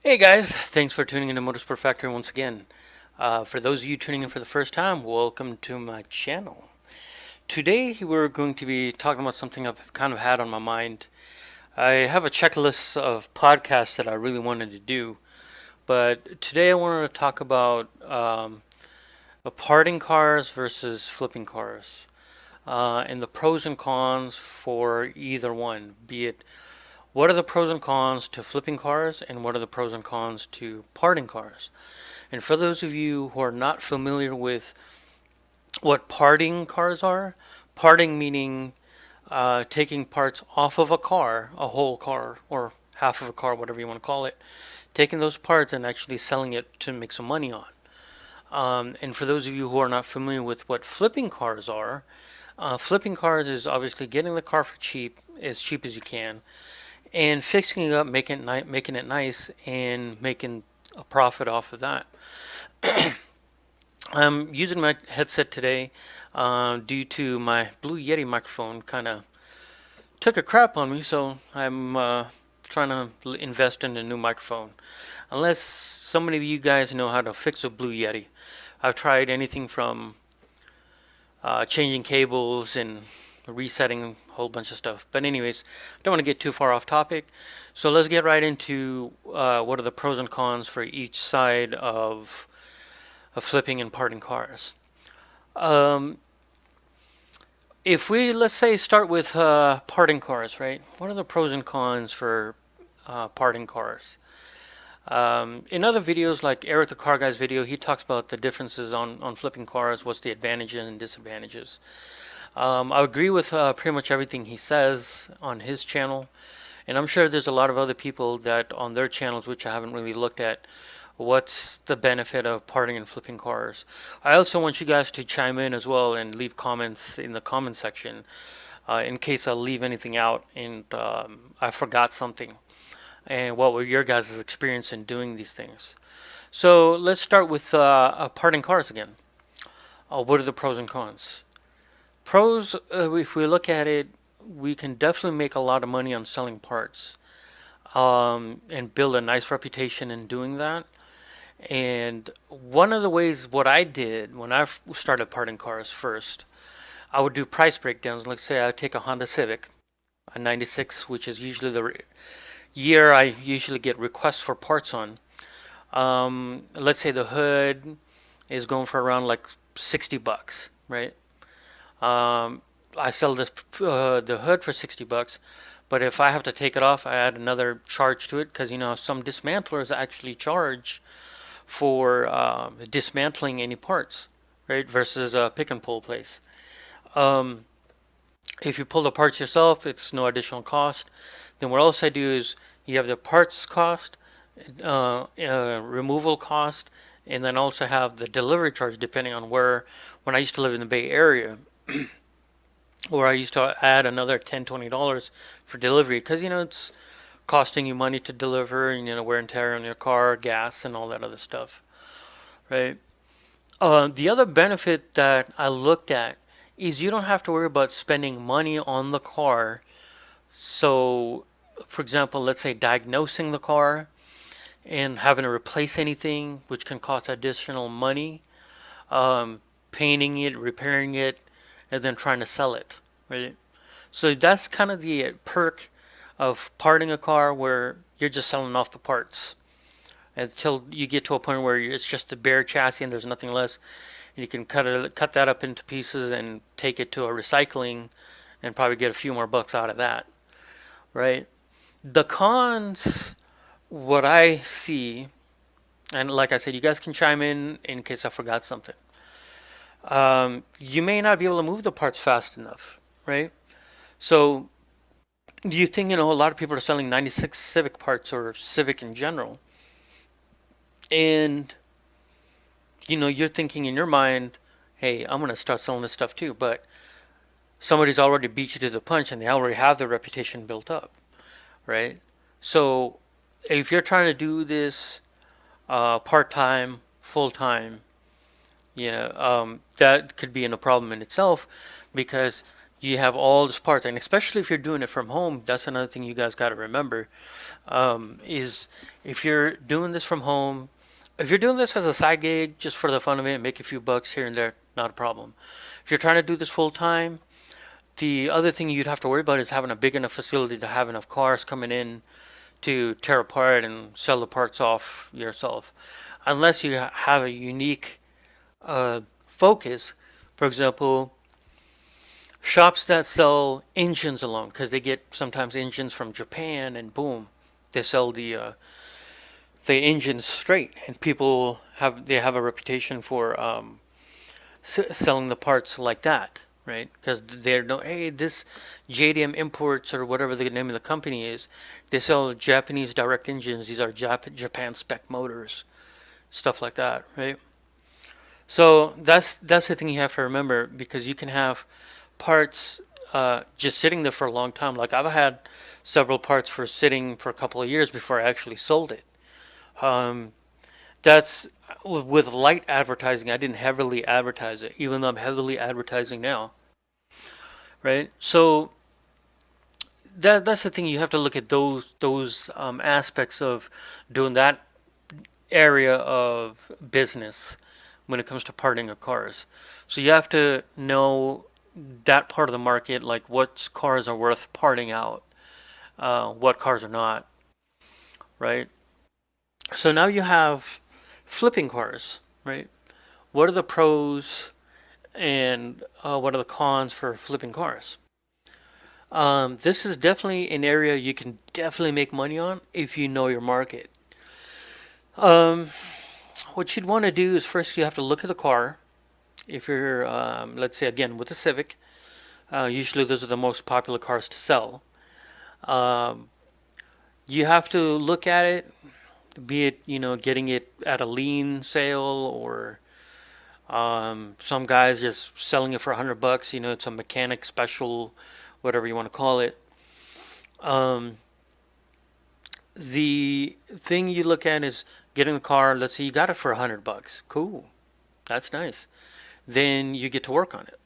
Hey guys, thanks for tuning in to Motorsport Factory once again. For those of you tuning in for the first time, welcome to my channel. Today we're going to be talking about something I've kind of had on my mind. I have a checklist of podcasts that I really wanted to do, but today I wanted to talk about parting cars versus flipping cars, and the pros and cons for either one, be it what are the pros and cons to flipping cars and what are the pros and cons to parting cars. And for those of you who are not familiar with what parting cars are, parting meaning taking parts off of a car, a whole car, or half of a car, whatever you want to call it, taking those parts and actually selling it to make some money on. And for those of you who are not familiar with what flipping cars are, flipping cars is obviously getting the car for cheap, as cheap as you can, and fixing it up, making it nice, and making a profit off of that. I'm using my headset today due to my Blue Yeti microphone kind of took a crap on me, so I'm trying to invest in a new microphone. Unless so many of you guys know how to fix a Blue Yeti. I've tried anything from changing cables and resetting a whole bunch of stuff. But anyways, I don't want to get too far off topic. So let's get right into what are the pros and cons for each side of flipping and parting cars. Um, if we, let's say, start with parting cars, right? What are the pros and cons for parting cars? In other videos, like Eric the Car Guy's video, he talks about the differences on flipping cars, what's the advantages and disadvantages. I agree with pretty much everything he says on his channel, and I'm sure there's a lot of other people that on their channels, which I haven't really looked at, what's the benefit of parting and flipping cars. I also want you guys to chime in as well and leave comments in the comment section in case I leave anything out and I forgot something. And what were your guys' experience in doing these things? So let's start with parting cars again. What are the pros and cons? Pros, if we look at it, we can definitely make a lot of money on selling parts and build a nice reputation in doing that. And one of the ways, what I did when I started parting cars first, I would do price breakdowns. Let's say I take a Honda Civic, a 96, which is usually the year I usually get requests for parts on. Let's say the hood is going for around like 60 bucks, right? I sell the hood for 60 bucks, but if I have to take it off, I add another charge to it because some dismantlers actually charge for dismantling any parts, right? Versus a pick and pull place. Um, if you pull the parts yourself, it's no additional cost. Then what else I do is you have the parts cost, removal cost, and then also have the delivery charge depending on where. When I used to live in the Bay Area, where I used to add another $10, $20 for delivery because it's costing you money to deliver and wear and tear on your car, gas, and all that other stuff, right? The other benefit that I looked at is you don't have to worry about spending money on the car. So, for example, let's say diagnosing the car and having to replace anything, which can cost additional money, painting it, repairing it, and then trying to sell it, right? So that's kind of the perk of parting a car where you're just selling off the parts until you get to a point where it's just a bare chassis and there's nothing less. And you can cut that up into pieces and take it to a recycling and probably get a few more bucks out of that, right? The cons, what I see, and like I said, you guys can chime in case I forgot something. You may not be able to move the parts fast enough, right? So you think, a lot of people are selling 96 Civic parts or Civic in general. And, you're thinking in your mind, hey, I'm going to start selling this stuff too. But somebody's already beat you to the punch and they already have their reputation built up, right? So if you're trying to do this part time, full time, that could be a problem in itself because You have all these parts, and especially if you're doing it from home, that's another thing you guys got to remember. Is if you're doing this from home, if you're doing this as a side gig just for the fun of it, make a few bucks here and there, not a problem. If you're trying to do this full time, the other thing you'd have to worry about is having a big enough facility to have enough cars coming in to tear apart and sell the parts off yourself. Unless you have a unique focus, for example, shops that sell engines alone, because they get sometimes engines from Japan, and boom, they sell the engines straight, and people have a reputation for selling the parts like that, right? Because they're no, hey, this JDM Imports or whatever the name of the company is, they sell Japanese direct engines. These are Japan spec motors, stuff like that, right? So that's the thing you have to remember, because you can have parts just sitting there for a long time. Like I've had several parts for sitting for a couple of years before I actually sold it. Um, that's with light advertising. I didn't heavily advertise it, even though I'm heavily advertising now, right? So that's the thing. You have to look at those aspects of doing that area of business when it comes to parting of cars. So you have to know that part of the market, like what cars are worth parting out, what cars are not, right? So now you have flipping cars, right? What are the pros and what are the cons for flipping cars? This is definitely an area you can definitely make money on if you know your market. Um, what you'd want to do is first you have to look at the car. If you're, let's say again with the Civic, usually those are the most popular cars to sell. Um, you have to look at it, be it getting it at a lean sale, or some guys just selling it for $100. It's a mechanic special, whatever you want to call it. Um, the thing you look at is getting the car. Let's say you got it for $100. Cool, that's nice. Then you get to work on it.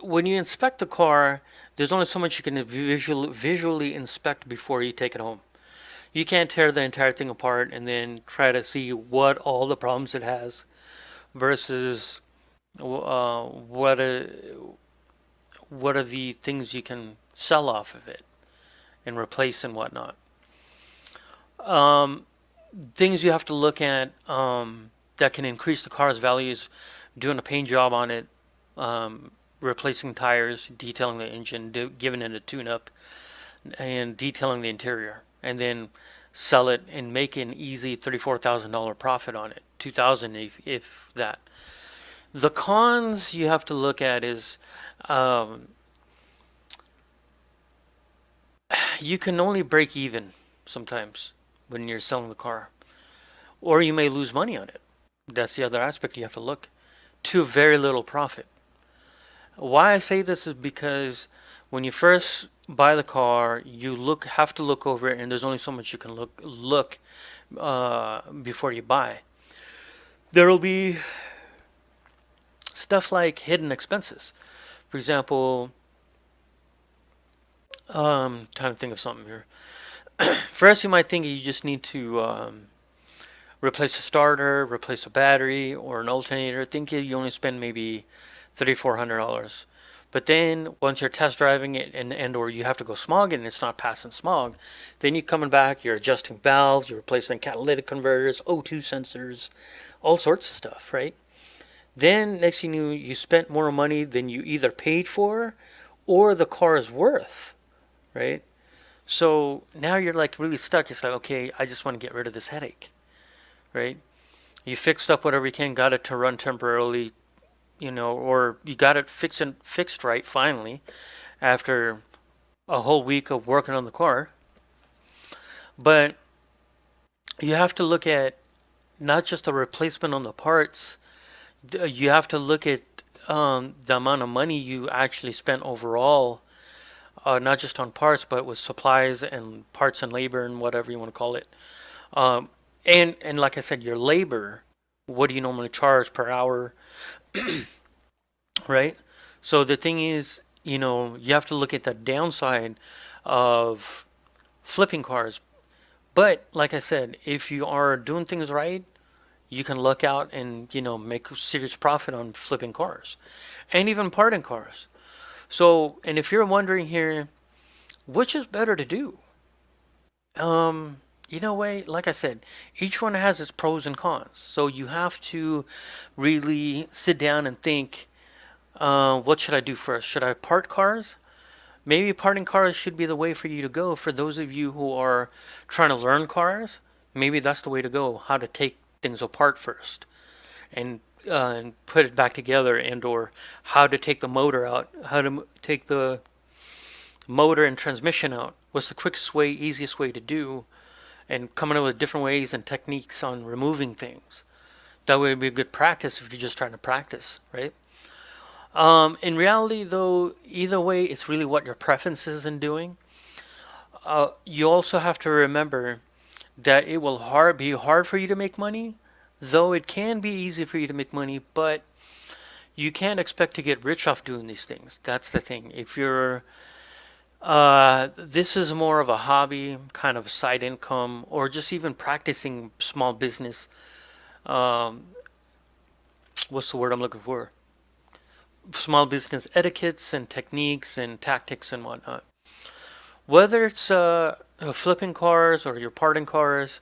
When you inspect the car, there's only so much you can visually inspect before you take it home. You can't tear the entire thing apart and then try to see what all the problems it has versus what are the things you can sell off of it and replace and whatnot. Um, Things you have to look at that can increase the car's values: doing a paint job on it, replacing tires, detailing the engine, giving it a tune-up, and detailing the interior, and then sell it and make an easy $34,000 profit on it, 2,000 if that. The cons you have to look at is um, you can only break even sometimes when you're selling the car, or you may lose money on it. That's the other aspect you have to look to very little profit. Why I say this is because when you first buy the car, you have to look over it, and there's only so much you can look before you buy. There will be stuff like hidden expenses. For example, trying to think of something here. First, you might think you just need to replace a starter, replace a battery, or an alternator. Think you only spend maybe $300-400. But then once you're test driving it and or you have to go smog and it's not passing smog, then you're coming back, you're adjusting valves, you're replacing catalytic converters, O2 sensors, all sorts of stuff, right? Then next thing you spent more money than you either paid for or the car is worth, right? So now you're like really stuck. It's like, okay, I just want to get rid of this headache, right? You fixed up whatever you can, got it to run temporarily, or you got it fixed right finally after a whole week of working on the car. But you have to look at not just the replacement on the parts. You have to look at the amount of money you actually spent overall, not just on parts, but with supplies and parts and labor and whatever you want to call it. Um, and like I said, your labor. What do you normally charge per hour, right? So the thing is, you have to look at the downside of flipping cars. But like I said, if you are doing things right, you can luck out and make a serious profit on flipping cars and even parting cars. So, and if you're wondering here, which is better to do? Um, way, like I said, each one has its pros and cons. So you have to really sit down and think, what should I do first? Should I part cars? Maybe parting cars should be the way for you to go. For those of you who are trying to learn cars, maybe that's the way to go. How to take things apart first and put it back together, and or how to take the motor out, how to take the motor and transmission out. What's the quickest way, easiest way to do, and coming up with different ways and techniques on removing things. That way, it'd be a good practice if you're just trying to practice, right? In reality, though, either way, it's really what your preference is in doing. You also have to remember that it will be hard for you to make money, though it can be easy for you to make money, but you can't expect to get rich off doing these things. That's the thing. If you're this is more of a hobby, kind of side income, or just even practicing small business. Um, what's the word I'm looking for? Small business etiquettes and techniques and tactics and whatnot. Whether it's flipping cars or you're parting cars,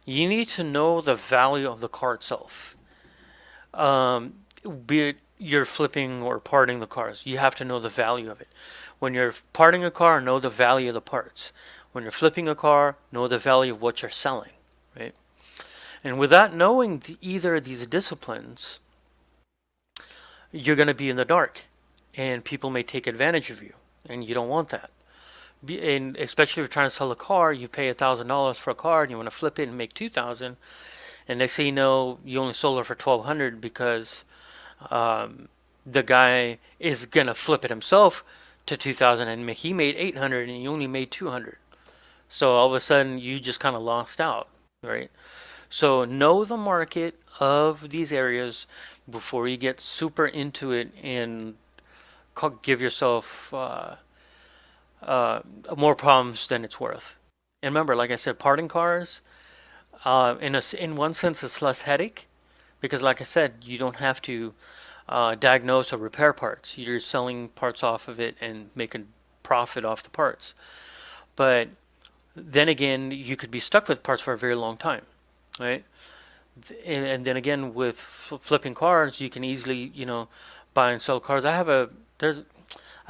you need to know the value of the car itself. Um, be it you're flipping or parting the cars, you have to know the value of it. When you're parting a car, know the value of the parts. When you're flipping a car, know the value of what you're selling, right? And without knowing either of these disciplines, you're going to be in the dark, and people may take advantage of you, and you don't want that. And especially if you're trying to sell a car, you pay $1,000 for a car, and you want to flip it and make 2,000, and they say you only sold it for 1,200 because um, the guy is gonna flip it himself to 2,000, and he made 800 and you only made 200. So all of a sudden you just kind of lost out, right? So know the market of these areas before you get super into it and give yourself uh, more problems than it's worth. And remember, like I said, parting cars, in one sense, it's less headache because, like I said, you don't have to diagnose or repair parts. You're selling parts off of it and making profit off the parts. But then again, you could be stuck with parts for a very long time, right? And then again, with flipping cars, you can easily, buy and sell cars. I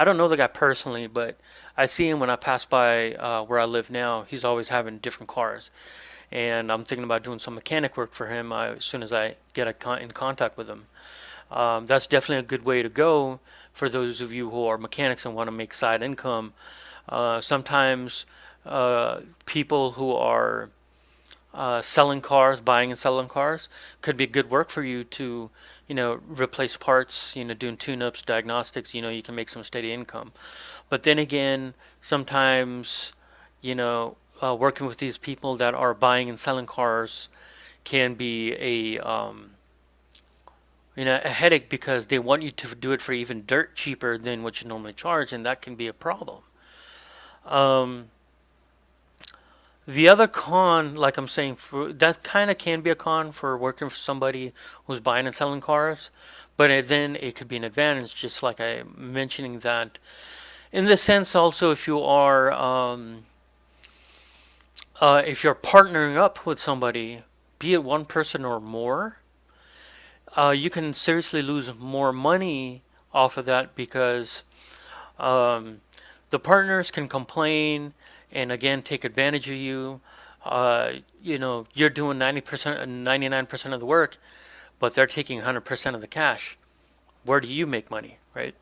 don't know the guy personally, but I see him when I pass by where I live now. He's always having different cars, and I'm thinking about doing some mechanic work for him as soon as I get in contact with him. That's definitely a good way to go for those of you who are mechanics and want to make side income. Sometimes people who are selling cars, buying and selling cars, could be good work for you to, replace parts, doing tune-ups, diagnostics, you can make some steady income. But then again, sometimes, working with these people that are buying and selling cars can be a headache because they want you to do it for even dirt cheaper than what you normally charge, and that can be a problem. Um, the other con, like I'm saying, that kind of can be a con for working for somebody who's buying and selling cars, but then it could be an advantage, just like I'm mentioning that. In the sense, also, if you're partnering up with somebody, be it one person or more, you can seriously lose more money off of that because um, the partners can complain and again take advantage of you. You're doing 90%, 99% of the work, but they're taking 100% of the cash. Where do you make money, right?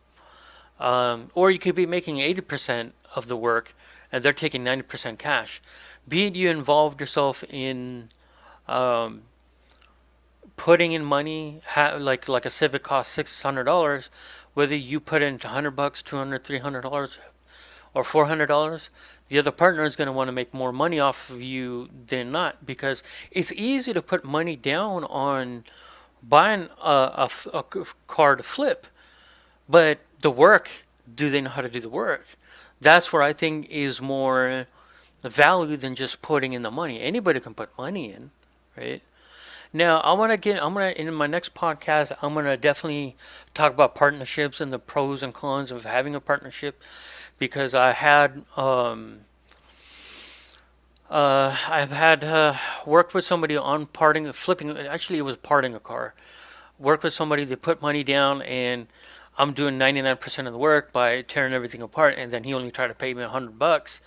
Or you could be making 80% of the work and they're taking 90% cash. Be it you involved yourself in um, putting in money, like a Civic costs $600, whether you put in $100, $200, $300, or $400, the other partner is going to want to make more money off of you than not because it's easy to put money down on buying a car to flip, but the work, do they know how to do the work? That's where I think is more value than just putting in the money. Anybody can put money in, right? Now, I'm gonna, in my next podcast, I'm gonna definitely talk about partnerships and the pros and cons of having a partnership because I've had worked with somebody on parting, flipping, actually, it was parting a car. Work with somebody, they put money down, and I'm doing 99% of the work by tearing everything apart, and then he only tried to pay me $100.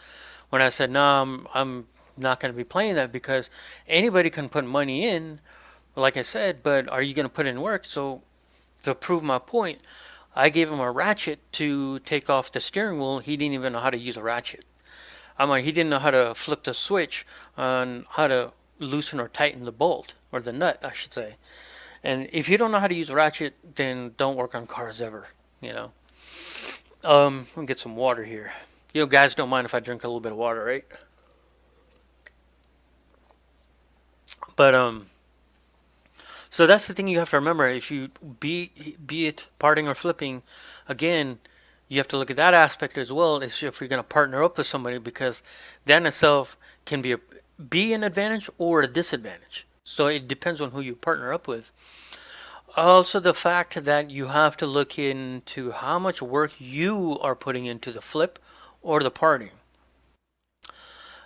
When I said, no, I'm not going to be playing that because anybody can put money in, like I said, but are you going to put in work? So to prove my point, I gave him a ratchet to take off the steering wheel. He didn't even know how to use a ratchet. I'm like, he didn't know how to flip the switch on how to loosen or tighten the bolt or the nut, I should say. And if you don't know how to use a ratchet, then don't work on cars ever. You know. Let me get some water here. You know, guys don't mind if I drink a little bit of water, right? But so that's the thing you have to remember. If you be it parting or flipping, again, you have to look at that aspect as well. Is if you're going to partner up with somebody because that in itself can be an advantage or a disadvantage. So it depends on who you partner up with. Also, the fact that you have to look into how much work you are putting into the flip or the parting.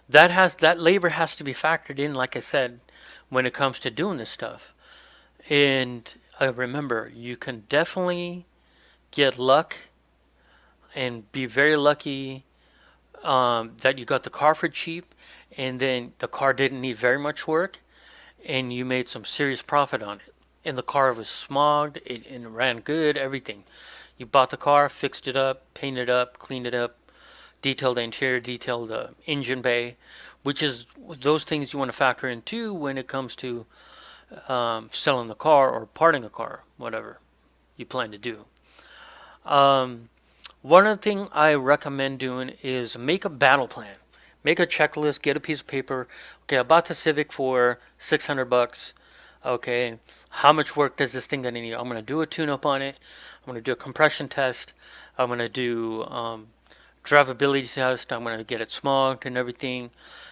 That labor has to be factored in, like I said, when it comes to doing this stuff. And remember, you can definitely get luck and be very lucky that you got the car for cheap, and then the car didn't need very much work, and you made some serious profit on it. And the car was smogged, and it ran good, everything. You bought the car, fixed it up, painted it up, cleaned it up, detailed the interior, detailed the engine bay, which is those things you want to factor in too when it comes to selling the car or parting a car, whatever you plan to do. Um, One other thing I recommend doing is make a battle plan. Make a checklist, get a piece of paper. Okay, I bought the Civic for $600. Okay, how much work does this thing gonna need? I'm gonna do a tune-up on it. I'm gonna do a compression test. I'm gonna do drivability test. I'm gonna get it smogged and everything.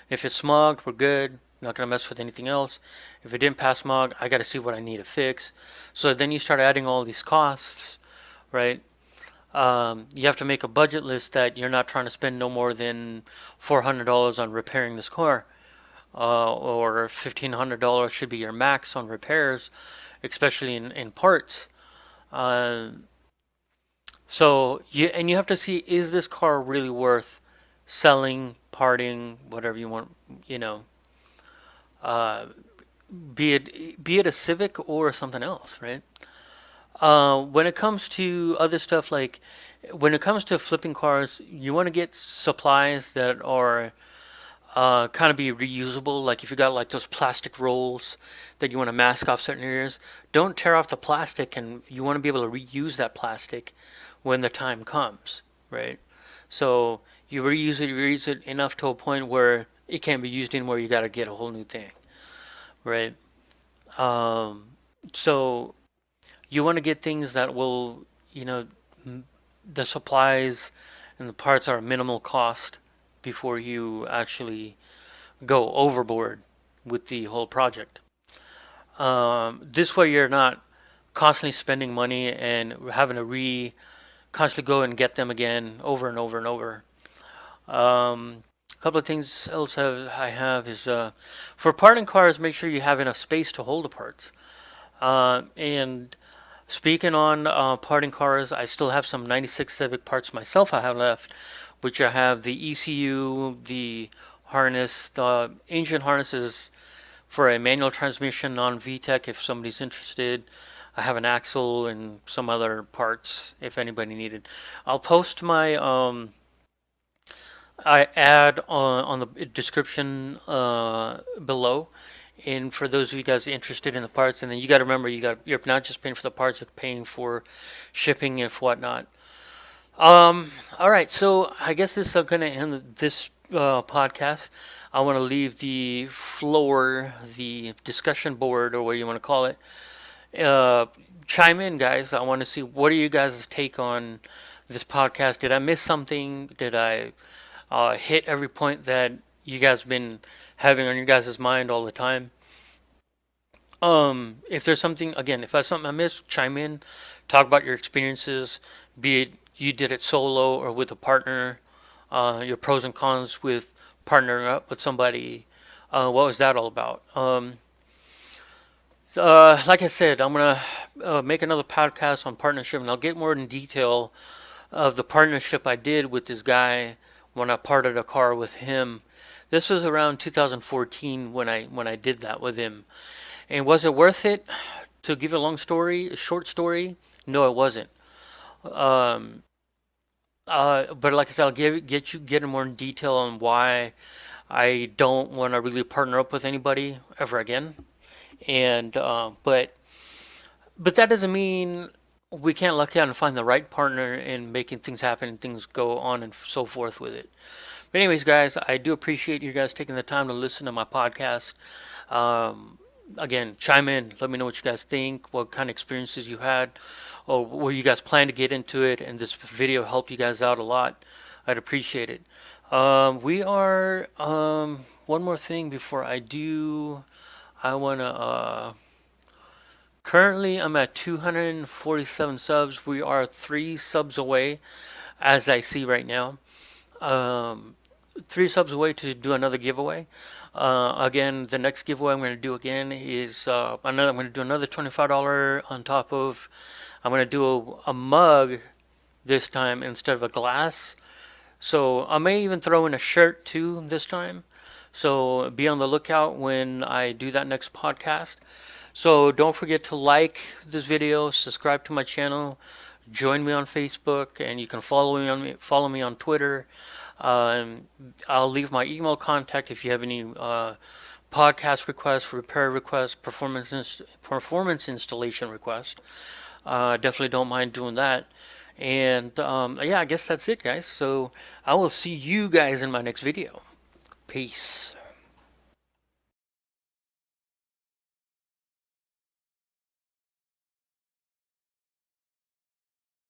If it's smogged, we're good. Not gonna mess with anything else. If it didn't pass smog, I gotta see what I need to fix. So then you start adding all these costs, right? You have to make a budget list that you're not trying to spend no more than $400 on repairing this car, or $1,500 should be your max on repairs, especially in parts. Uh, you have to see, is this car really worth selling, parting, whatever you want, you know, uh, be it a Civic or something else, right? When it comes to other stuff, like when it comes to flipping cars, you want to get supplies that are kind of be reusable. Like if you got like those plastic rolls that you want to mask off certain areas, don't tear off the plastic, and you want to be able to reuse that plastic when the time comes, right? So you reuse it enough to a point where it can't be used anymore. You got to get a whole new thing, right? Um, so you want to get things that will, you know, the supplies and the parts are minimal cost before you actually go overboard with the whole project. This way, you're not constantly spending money and having to constantly go and get them again over and over and over. A couple of things else I have is for parting cars, make sure you have enough space to hold the parts. And speaking on parting cars, I still have some 96 Civic parts myself I have left, which I have the ECU, the harness, the engine harnesses for a manual transmission on VTEC if somebody's interested. I have an axle and some other parts if anybody needed. I'll post my I add on the description below. And for those of you guys interested in the parts, and then you got to remember, you're not just paying for the parts, you're paying for shipping and whatnot. All right, so I guess this is going to end this podcast. I want to leave the floor, the discussion board, or what you want to call it, uh, chime in, guys. I want to see what are you guys' take on this podcast. Did I miss something? Did I hit every point that you guys been having on your guys' mind all the time? If there's something, again, if there's something I missed, chime in, talk about your experiences, be it you did it solo or with a partner, your pros and cons with partnering up with somebody. What was that all about? Like I said, I'm gonna make another podcast on partnership, and I'll get more in detail of the partnership I did with this guy when I parted a car with him. This was around 2014 when I did that with him. And was it worth it? To give a long story, a short story, no, it wasn't. Um, but like I said, get more in detail on why I don't want to really partner up with anybody ever again. And but that doesn't mean we can't luck out and find the right partner in making things happen and things go on and so forth with it. But anyways, guys, I do appreciate you guys taking the time to listen to my podcast. Um, Again, chime in. Let me know what you guys think, what kind of experiences you had, or where you guys plan to get into it. And this video helped you guys out a lot. I'd appreciate it. We are one more thing before I do. I wanna currently I'm at 247 subs. We are 3 subs away, as I see right now. Um, 3 subs away to do another giveaway. Again, the next giveaway I'm going to do again is another. I'm going to do another $25 on top of. I'm going to do a mug this time instead of a glass. So I may even throw in a shirt too this time. So be on the lookout when I do that next podcast. So don't forget to like this video, subscribe to my channel, join me on Facebook, and you can follow me on Twitter. Um, I'll leave my email contact if you have any podcast requests, repair requests, performance installation requests. Definitely don't mind doing that. And yeah, I guess that's it, guys. So I will see you guys in my next video. Peace.